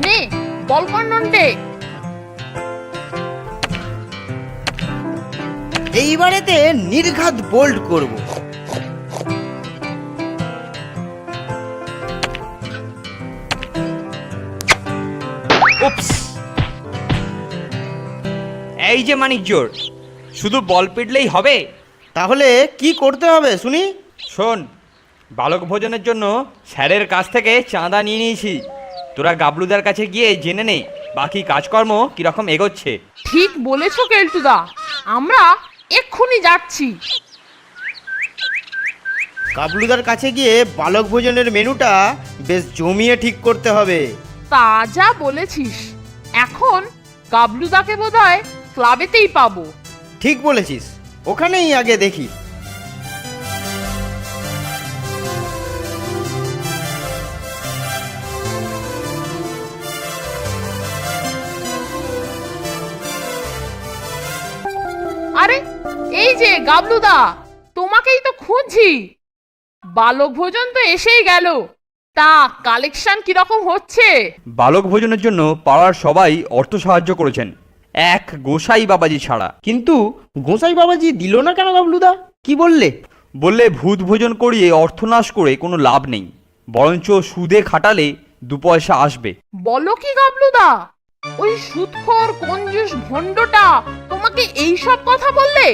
নে বল কর নন্টে। এইবারেতে নির্ঘাত বোল্ড করব। উপস, এই যে মানিক জোর, শুধু বল পিটলেই হবে? তাহলে কি করতে হবে শুনি? শোন, বালক ভোজনের জন্য স্যারের কাছ থেকে চাঁদা নিয়ে নিয়েছি। তোরা গাবলুদার কাছে গিয়ে জেনে নে বাকি কাজকর্ম কিরকম এগোচ্ছে। ঠিক বলেছো কেলটুদা, আমরা এক্ষুনি যাচ্ছি। কাবলুদার কাছে গিয়ে বালক ভোজনের মেনুটা বেশ জমিয়ে ঠিক করতে হবে। তা যা বলেছিস, এখন গাবলুদাকে বোধহয় ক্লাবেতেই পাবো। ঠিক বলেছিস, ওখানেই আগে দেখি। আরে এই যে গাবলুদা, তোমাকেই তো খুঁজছি। বালক ভোজন তো এসেই গেল, তা কালেকশন কিরকম হচ্ছে? বালক ভোজনের জন্য পাড়ার সবাই অর্থ সাহায্য করেছেন, এক গোসাই বাবাজি ছাড়া। কিন্তু গোসাই বাবাজি দিল না কেন গাবলুদা? কি বললে? বললে ভূত ভোজন করিয়ে অর্থনাশ করে কোনো লাভ নেই, বরঞ্চ সুদে খাটালে 2 পয়সা আসবে। বলো কি গাবলুদা, ওই সুদখোর কঞ্জুস ভণ্ডটা তোমাকে এই সব কথা বললে?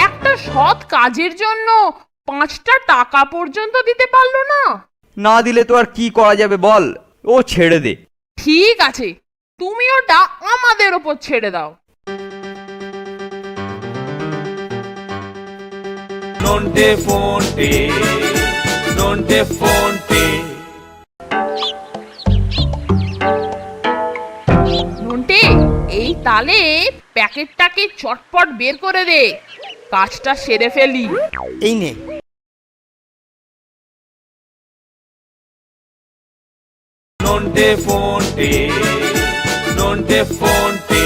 একটা সৎ কাজের জন্য 5টা টাকা পর্যন্ত দিতে পারলো না? না দিলে তো আর কি করা যাবে বল, ও ছেড়ে দে। ঠিক আছে, তুমি ওটা আমাদের ওপর ছেড়ে দাও। Nonte fonte, nonte fonte. Nonte, এই তালে প্যাকেটটাকে চটপট বের করে দে, কাজটা সেরে ফেলি। এই নে। Nonte fonte, nonte fonte.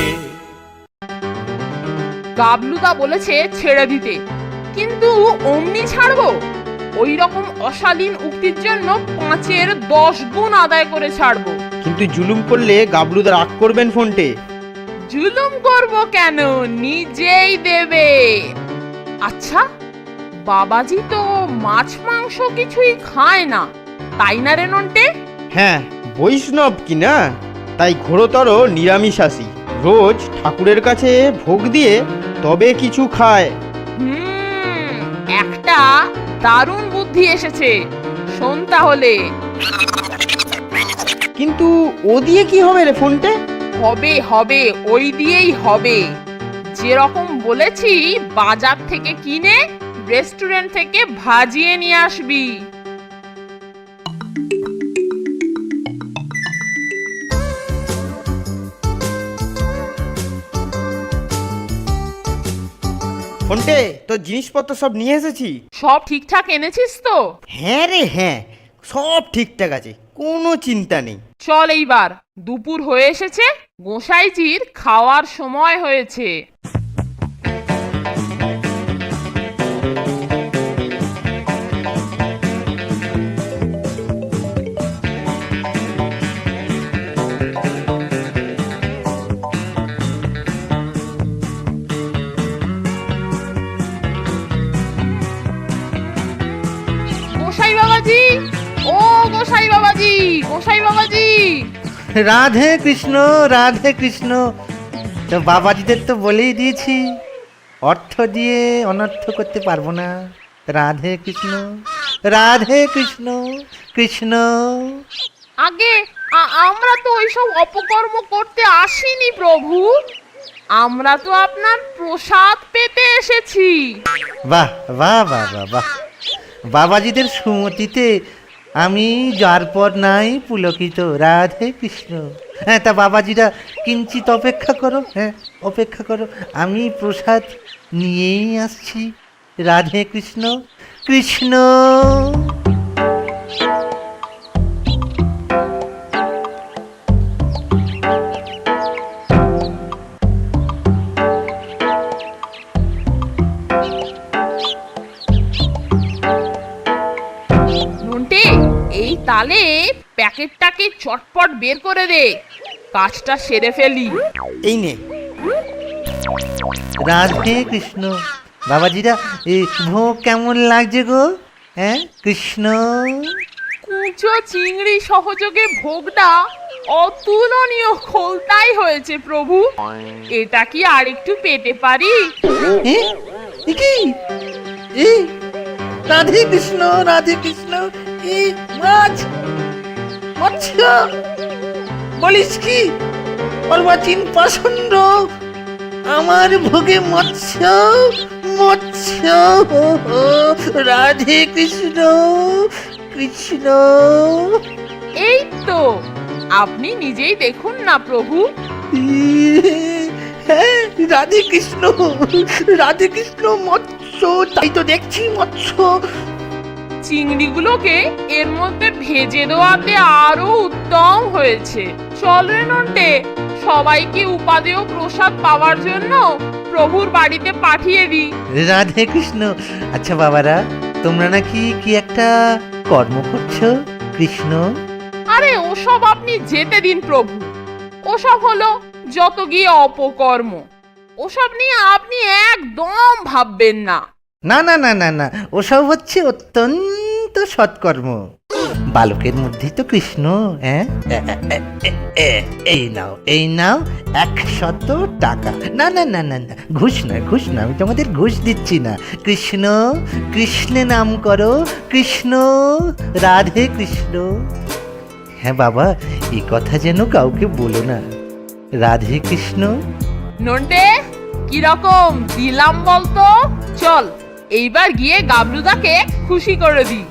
গাবলুদা বলেছে ছেড়ে দিতে, কিন্তু অমনি ছাড়বো? ওই রকম অশালীন উক্তির জন্য 5-এর 10 গুণ আদায় করে ছাড়বো। কিন্তু জুলুম করলে গাবলুদা রাগ করবেন ফোনটে। জুলুম করব কেন, নিজেই দেবে। আচ্ছা, বাবাজি তো মাছ মাংস কিছুই খায় না, তাই না রে নন্টে? হ্যাঁ, বৈষ্ণব কি না, তাই ঘোরতর নিরামিষাশী। রোজ ঠাকুরের কাছে ভোগ দিয়ে তবে কিছু খায়। একটা দারুণ বুদ্ধি এসেছে, শোন তাহলে। কিন্তু ও দিয়ে কি হবে রে ফোনটে? হবে হবে, ওই দিয়েই হবে। যেরকম বলেছি, বাজার থেকে কিনে রেস্টুরেন্ট থেকে ভাজিয়ে নিয়ে আসবি। ফোনটে, তোর জিনিসপত্র সব নিয়ে এসেছি। সব ঠিকঠাক এনেছিস তো? হ্যাঁ রে হ্যাঁ, সব ঠিকঠাক আছে, কোনো চিন্তা নেই। চল এইবার, দুপুর হয়ে এসেছে, গোসাইজির খাওয়ার সময় হয়েছে। গোসাই বাবাজি, ও গোসাই বাবাজি, গোসাই বাবাজি। রাধে কৃষ্ণ, রাধে কৃষ্ণ। তো বাবাজিদের তো বলেই দিয়েছি, অর্থ দিয়ে অনর্থ করতে পারবো না। রাধে কৃষ্ণ, রাধে কৃষ্ণ, কৃষ্ণ। আগে আমরা তো ওইসব অপকর্ম করতে আসিনি প্রভু, আমরা তো আপনার প্রসাদ পেতে এসেছি। বাহ বাহ বাহ বাহ বাহ, বাবাজিদের সুমতিতে আমি যার পর নাই পুলকিত। রাধে কৃষ্ণ। হ্যাঁ, তা বাবাজিরা কিঞ্চিত অপেক্ষা করো, হ্যাঁ অপেক্ষা করো, আমি প্রসাদ নিয়েই আসছি। রাধে কৃষ্ণ, কৃষ্ণ। নন্টে, এই তালে প্যাকেটটাকে চটপট বের করে দে, কাজটা সেরে ফেলি। এই নে। রাধে কৃষ্ণ। বাবাজিরা এই ভোগ কেমন লাগছে গো? হ্যাঁ কৃষ্ণ। কুচো চিংড়ি সহযোগে ভোগটা অতুলনীয় খোলতাই হয়েছে প্রভু। এটা কি আর একটু পেতে পারি? এ? এ কি? এই রাধে কৃষ্ণ, রাধে কৃষ্ণ। এই মাছ, মৎস্য, বলিস কি অর্বাচীন পাষণ্ড, আমার ভোগে মৎস্য, মৎস্য। রাধে কৃষ্ণ, কৃষ্ণ। এই তো, আপনি নিজেই দেখুন না প্রভু। হ্যাঁ রাধে কৃষ্ণ, রাধে কৃষ্ণ, মৎস্য। তাই তো দেখছি মৎস্য। চিংড়িগুলোকে এর মধ্যে ভেজে দেওয়াতে আরো উত্তম হয়েছে। চল রে নন্টে, সবাইকে উপাদেয় প্রসাদ পাওয়ার জন্য প্রভুর বাড়িতে পাঠিয়ে দিই। রাধে কৃষ্ণ। আচ্ছা বাবারা, তোমরা নাকি কি একটা কর্ম করছো কৃষ্ণ? আরে ওসব আপনি যেতে দিন প্রভু। ওসব হলো যত গিয়ে অপকর্ম। ওসব নিয়ে আপনি একদম ভাববেন না। না না না না না, ওসব হচ্ছে অত্যন্ত সৎকর্ম। বালকের মধ্যেই তো কৃষ্ণ। হ্যাঁ এই নাও, এই নাও 100 টাকা। না না না না না, ঘুষ নয়, ঘুষ নয়, আমি তোমাদের ঘুষ দিচ্ছি না। কৃষ্ণ, কৃষ্ণে নাম করো, কৃষ্ণ, রাধে কৃষ্ণ। হ্যাঁ বাবা, এই কথা যেন কাউকে বলো না। রাধে কৃষ্ণ। নন্টে, কিরকম দিলাম বলতো? চল এইবার গিয়ে গাবলুদাকে খুশি করে দিই।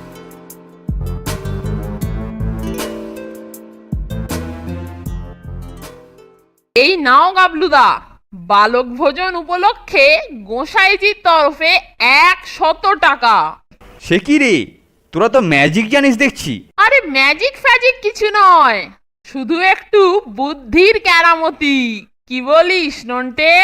এই নাও গাবলুদা, বালক ভোজন উপলক্ষে গোসাইজির তরফে 100 টাকা। সে কি রে, তোরা তো ম্যাজিক জানিস দেখছি। আরে ম্যাজিক ফ্যাজিক কিছু নয়, শুধু একটু বুদ্ধির কেরামতি। কি বলিস নন্টে?